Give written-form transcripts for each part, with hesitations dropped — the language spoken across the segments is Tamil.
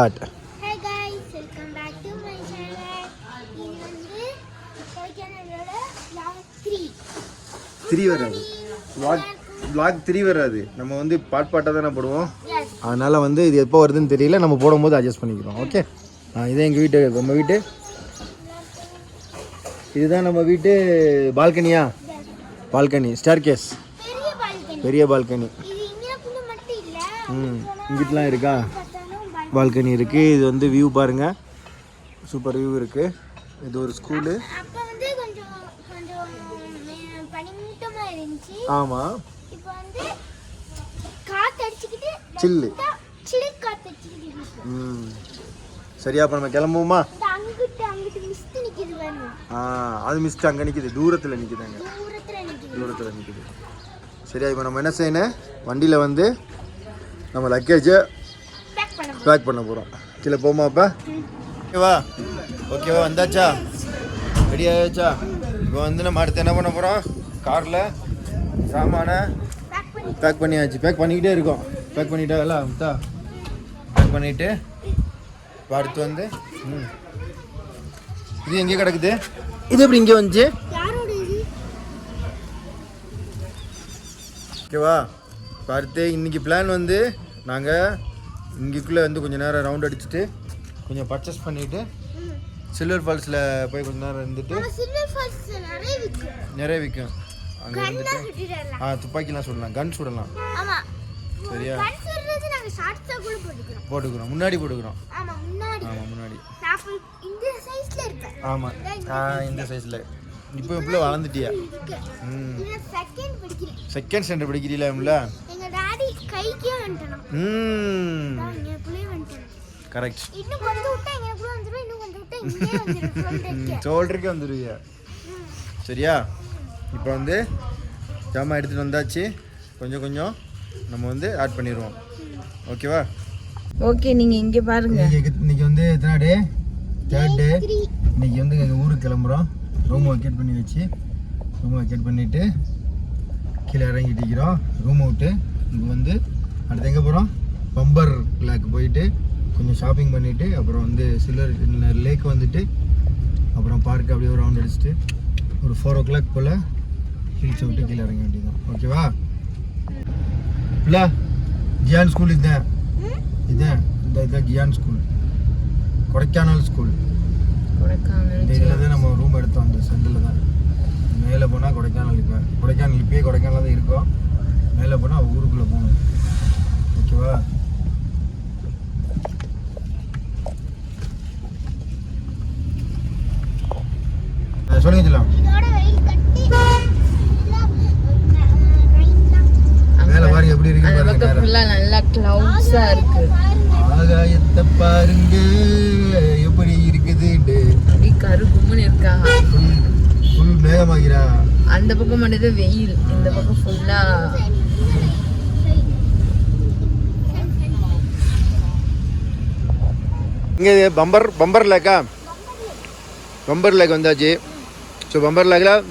Hey guys, welcome back to my channel. இது வந்து கொடைக்கானலோட vlog 3 வராது. vlog 3 வராது. நம்ம வந்து பாட்டாக தானே போடுவோம். Yes. அதனால் வந்து இது எப்போ வருதுன்னு தெரியல. நம்ம போடும்போது அட்ஜஸ்ட் பண்ணிக்கிறோம். ஓகே. இதே எங்கள் வீட்டு நம்ம வீட்டு இதுதான் நம்ம வீட்டு பால்கனியா? Balcony staircase. பெரிய பால்கனி. இது இங்கக்குள்ள மட்டும் இல்ல. இங்கிட்டலாம் இருக்கா? பால்கனி இருக்குது. இது வந்து வியூ பாருங்கள், சூப்பர் வியூ இருக்குது. இது ஒரு ஸ்கூலு. அப்போ வந்து கொஞ்சம் பனிமூட்டமா இருந்துச்சு. ஆமாம். இப்போ வந்து காத்து அடிச்சிக்கிட்டு சில்லு காத்து அடிச்சிக்கிட்டு. சரியா? அப்போ நம்ம கிளம்புவோமா? அங்கிட்டு மிஸ்ட் நிக்குது பாருங்க. அது மிஸ்ட் அங்கே நிற்கிது, தூரத்தில் நிற்கிதாங்க, தூரத்தில் நிற்கிது. சரியா? இப்போ நம்ம என்ன செய்யணும், வண்டியில் வந்து நம்ம லக்கேஜை பேக் பண்ண போகிறோம். கீழே போமா? அப்போ ஓகேவா? ஓகேவா? வந்தாச்சா? ரெடி ஆயாச்சா? இப்போ வந்து நம்ம அடுத்து என்ன பண்ண போகிறோம், காரில் சாமான பேக் பண்ணியாச்சு. பேக் பண்ணிக்கிட்டே இருக்கோம். பேக் பண்ணிட்டா எல்லாம் முத்தா பேக் பண்ணிவிட்டு இப்போ அடுத்து வந்து இது எங்கே கிடக்குது? இது எப்படி இங்கே வந்துச்சு? ஓகேவா? இப்போ அடுத்து இன்றைக்கி பிளான் வந்து நாங்கள் இங்கேக்குள்ளே வந்து கொஞ்சம் நேரம் ரவுண்ட் அடிச்சுட்டு கொஞ்சம் பர்ச்சேஸ் பண்ணிவிட்டு சில்வர் ஃபால்ஸில் போய் கொஞ்சம் நேரம் இருந்துட்டு நிறைய விற்கும் அங்கே இருந்துட்டு துப்பாக்கிலாம் சுடலாம், கன் சுடலாம். சரியா? போட்டுக்கிறோம், முன்னாடி போட்டுக்கிறோம். ஆமாம், முன்னாடி. ஆமாம், இந்த சைஸில். இப்போ இப்படி வளர்ந்துட்டியா? செகண்ட் ஸ்டாண்டர்ட் படிக்கிறீங்களா? கரெக்ட். சோல்டருக்கே வந்துடுவியா? சரியா? இப்போ வந்து ஜாமான் எடுத்துகிட்டு வந்தாச்சு. கொஞ்சம் கொஞ்சம் நம்ம வந்து ஆட் பண்ணிடுவோம். ஓகேவா? ஓகே. நீங்கள் இங்கே பாருங்க. இன்னைக்கு வந்து எத்தனை டே? 3rd டே. இன்னைக்கு வந்து எங்கள் ஊருக்கு கிளம்புறோம். ரூம் வெக்கேட் பண்ணி வச்சு ரூம் வெக்கேட் பண்ணிவிட்டு கீழே இறங்கிட்டு இருக்கிறோம் ரூம் விட்டு. இப்போ வந்து அடுத்து எங்கே போகிறோம்? பம்பர் லேக் போயிட்டு கொஞ்சம் ஷாப்பிங் பண்ணிவிட்டு அப்புறம் வந்து சில்வர் லேக் வந்துட்டு அப்புறம் பார்க்கு அப்படியே ஒரு ரவுண்ட் அடிச்சுட்டு ஒரு 4 o'clock போல் ஹில்ஸை விட்டு கீழே இறங்க வேண்டியதான். ஓகேவா? இல்லை, ஜியான் ஸ்கூல் இதுதான். இதுதான் ஜியான் ஸ்கூல், கொடைக்கானல் ஸ்கூல். இந்த இதில் தான் நம்ம ரூம் எடுத்தோம், அந்த சென்டரில் தான். மேலே போனால் கொடைக்கானல். இப்போ கொடைக்கானல் இப்போயே கொடைக்கானல் தான் இருக்கோம். மேலே போனால் ஊருக்குள்ளே போகணும். ஓகேவா? சொல்லுங்க சொல்லலாம். மேலே பாருங்க எப்படி இருக்கு பாருங்க. நல்லா கிளவுட்ஸா இருக்கு. ஆகாயத்தை பாருங்க எப்படி இருக்குது. அப்படி கருகும்னு இருக்கா. ஃபுல் மேகமாகிறா. அந்த பக்கம் மட்டும் வெயில், இந்த பக்கம் ஃபுல்லா இங்கே பம்பர் லேக்கா? பம்பர் லேக் வந்தாச்சு. ஸோ பம்பர் லேக்கில்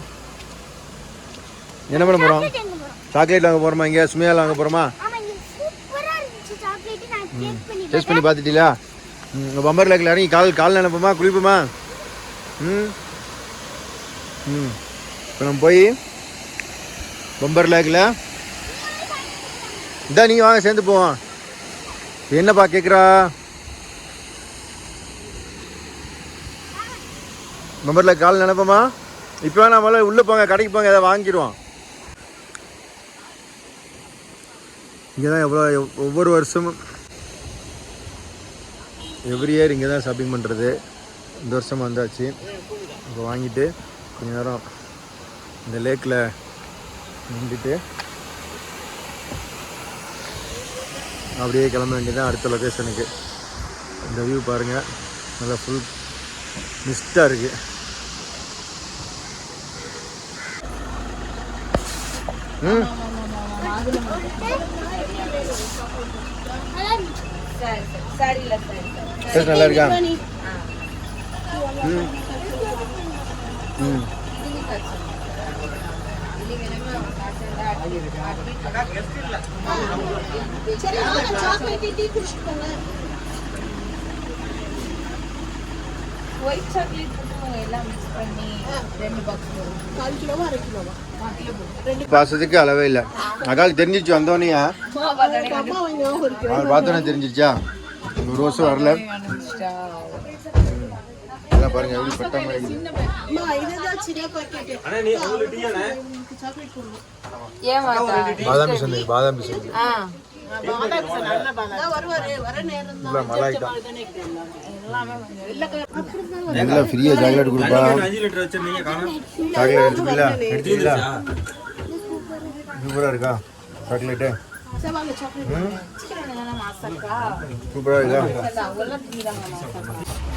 என்ன பண்ண போகிறோம்? சாக்லேட் வாங்க போகிறோமா? இங்கே சுமையால் வாங்க போகிறோமா? டேஸ்ட் பண்ணி பார்த்துட்டீங்களா? பம்பர் லேக்கில் இறங்கி கால் நினைப்போமா, குளிப்போமா? இப்போ நம்ம போய் பம்பர் லேக்கில் இதான் நீங்கள் வாங்க சேர்ந்து போவோம். என்னப்பா கேட்குறா? பம்பரில் கால் நினைப்போமா? இப்போ வேணா முதல்ல உள்ளே போங்க, கடைக்கு போங்க, எதாவது வாங்கிடுவோம். இங்கே தான் ஒவ்வொரு வருஷமும் எவ்ரி இயர் இங்கே தான் ஷாப்பிங் பண்ணுறது. இந்த வருஷம் வந்தாச்சு. இப்போ வாங்கிட்டு கொஞ்ச நேரம் இந்த லேக்கில் நின்றுட்டு அப்படியே கிளம்ப வேண்டியதான் அடுத்த லொக்கேஷனுக்கு. இந்த வியூ பாருங்கள், நல்லா ஃபுல் மிஸ்டாக இருக்குது. நல்லா இருக்கா? ஒயிட் சாக்லேட் போட்டு எல்லாம் மிக்ஸ் பண்ணி 2 பாக்ஸ் போடுவோம். 4 கிலோவா 1/2 கிலோவா? 4 கிலோ போடுவோம். பாசத்துக்கு அளவே இல்லை. அக்காவுக்கு தெரிஞ்சிச்சு வந்தோடனே. பார்த்தோன்னே தெரிஞ்சிச்சா ஒரு வருஷம் வரல. எல்லாம் பாருங்க எப்படி பட்ட மாதிரி. பாதாம் பிசு பாதாம் பிசு எல்லாம் ஃப்ரீயா சாக்லேட் கொடுப்பா. சாக்லேட் எடுத்துக்கல சூப்பரா இருக்கா சாக்லேட்டு? சூப்பரா இருக்கா?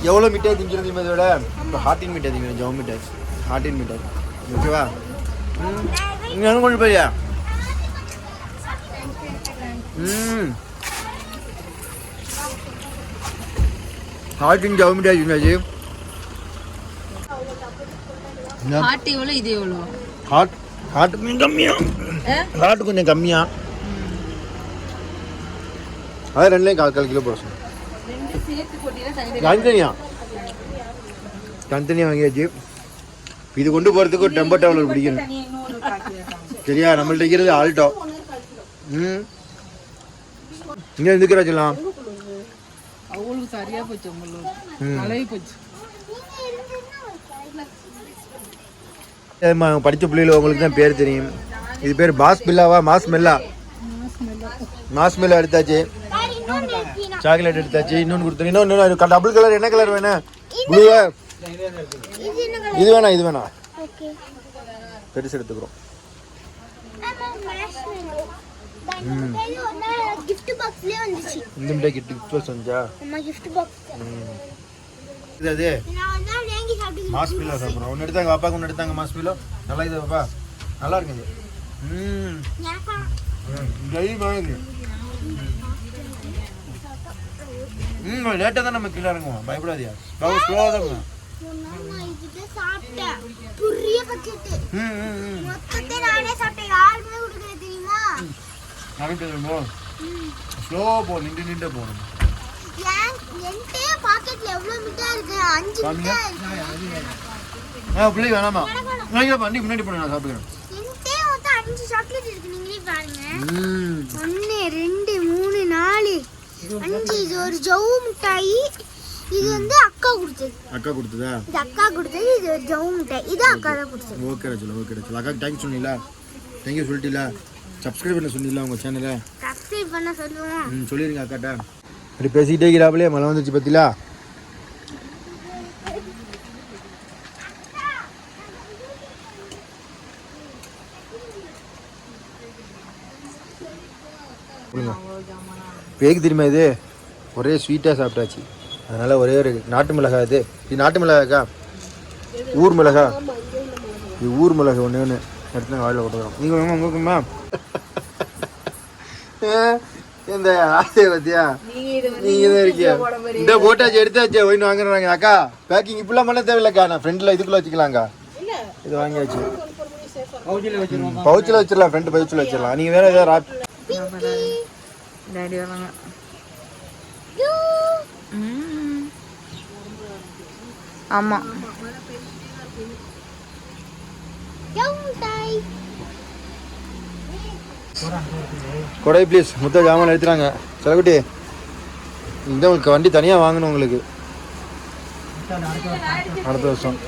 எவ்வளோ மிட்டாய் திங்கிறது இதோட இப்போ ஹாட்டின் மிட்டாய் திங்கிறேன். ஜவு மிட்டாய் ஹாட்டின் மிட்டாய் ஓகேவா? இன்னும் கொண்டு போய்யா? ஹாட்டின் ஜவு மிட்டாய் திங்காச்சு. ஹாட் எவ்வளோ இது எவ்வளோ? ஹாட் கொஞ்சம் கம்மியா. ஹாட் கொஞ்சம் கம்மியா. அது ரெண்டுலேயும் 1/4 கிலோ போட சொன்னேன். தனித்தனியாக வாங்கியாச்சு. இது கொண்டு போகிறதுக்கு ஒரு டெம்போ டவுலர் பிடிக்கணும். சரியா? நம்மள்ட்ட இருக்கிறது ஆல்டோ. இங்கே இருந்துக்கிற சொல்லலாம். படித்த பிள்ளைகள் உங்களுக்கு தான் பேர் தெரியும். இது பேர் பாஸ் பில்லாவா மாஸ் மெல்லா? மாஸ் மெல்லா எடுத்தாச்சு. சாக்லேட் எடுத்தாச்சு. இன்னொன்று கொடுத்துரு. இன்னொன்று டபுள் கலர். என்ன கலர் வேணும்? ப்ளூவா? இது வேணாம் இது வேணாம். பெருசு எடுத்துக்கிறோம். இந்த மிட்டாய் கிஃப்ட் பாக்ஸ் வந்துச்சா? இது மாஸ் பீலோ சாப்பிட்றோம். ஒன்று எடுத்தாங்க பாப்பாக்கு, ஒன்று எடுத்தாங்க மாஸ் பீலோ. நல்லா இது பாப்பா, நல்லா இருக்குது. லேட்டாக தான் நம்ம கீழே இறங்குவோம். பயப்படாதியா? ஸ்லோவாக தான். ஸ்லோ போ, நின்று நின்று போகணும். பிள்ளை வேணாமா? முன்னாடி போன நான் சாப்பிடுறேன். 1 2 3 4 5 இது ஒரு ஜவு மிட்டாய். இது வந்து அக்கா கொடுத்தது. அக்கா கொடுத்ததா? இது அக்கா கொடுத்தது. இது ஒரு ஜவு மிட்டாய். இது அக்கா தான் கொடுத்தது. Okay Rajula, okay Rajula. அக்காக்கு தேங்க்ஸ் சொன்னீங்களா? தேங்க்யூ சொல்லிட்டீங்களா? சப்ஸ்கிரைப் பண்ண சொன்னீங்களா உங்கள் சேனலை? சப்ஸ்கிரைப் பண்ண சொல்லுவோம். சொல்லிடுங்க அக்காட்டா. இப்படி பேசிக்கிட்டே இருக்கிறாப்லையே மழை வந்துச்சு பத்திலா. பேக்கு தெரியுமா? இது ஒரே ஸ்வீட்டாக சாப்பிட்டாச்சு. அதனால் ஒரே ஒரு நாட்டு மிளகாய். இது நாட்டு மிளகாக்கா? ஊர் மிளகா. இது ஊர் மிளகா. ஒன்று ஒன்று எடுத்து வாயில் போட்டுக்கிறோம். நீங்கள் வேணுமா உங்களுக்குமா? இந்த ஆசையை பத்தியா? நீங்கள் தான் இருக்கியா? இந்த போட்டாச்சு, எடுத்தாச்சு. ஒயின்னு வாங்குறாங்க. அக்கா பேக்கிங் இப்படிலாம் பண்ண தேவையில்லக்கா. நான் ஃப்ரெண்டில் இதுக்குள்ளே வச்சுக்கலாங்க்கா. இது வாங்கியாச்சு. பவுச்சில் வச்சிடலாம். ஃப்ரெண்டு பவுச்சில் வச்சிடலாம். நீங்கள் வேறு ஏதாவது டாடி வராங்க. ஆமா கொடை ப்ளீஸ். முத்த ஜாமான் எடுத்துறாங்க. செலகுட்டி இந்த உங்களுக்கு வண்டி தனியாக வாங்கணும். உங்களுக்கு அடுத்த வருஷம்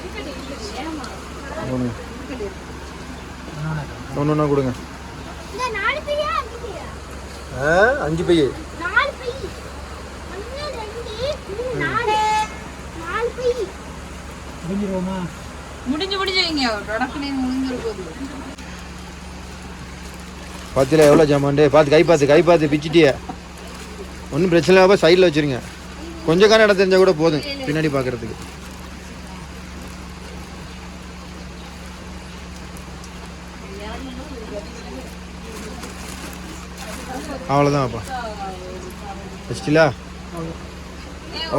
ஒன்று கொடுங்க. 5 பைய பார்த்துல எவ்வளோ ஜாமான்டே பார்த்து. கை பார்த்து பிச்சுட்டிய. ஒன்றும் பிரச்சனை இல்லாமல் சைடில் வச்சுருங்க. கொஞ்சம் கான இடம் தெரிஞ்சால் கூட போதும் பின்னாடி பார்க்குறதுக்கு. அவ்வளோதான்ப்பா. வச்சிட்டீங்களா?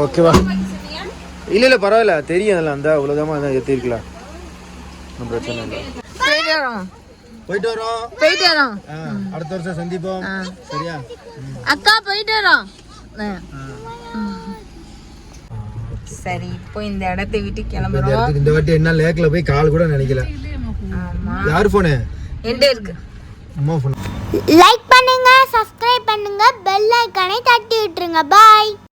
ஓகேவா? இல்லை பரவாயில்ல, தெரியும். அதெல்லாம் அந்த அவ்வளோதாம்மா அதான் ஏற்றிருக்கலாம். ஒன்றும் பிரச்சனை இல்லை. போயிட்டு வரோம். அடுத்த வருஷம் சந்திப்போம். சரியா அக்கா? போயிட்டு வரோம். சரி இப்போ இந்த இடத்தை விட்டு இந்த கிளம்புறோம். இடத்துக்கு இந்த வாட்டி என்ன லேக்ல போய் கால் கூட நினைக்கல. ஆமா யார் போனு? என்கிட்ட இருக்கு. அம்மா போன். லைக் பண்ணுங்க, சப்ஸ்கிரைப் பண்ணுங்க, பெல் ஐகானை தட்டி விட்டுருங்க. பாய்.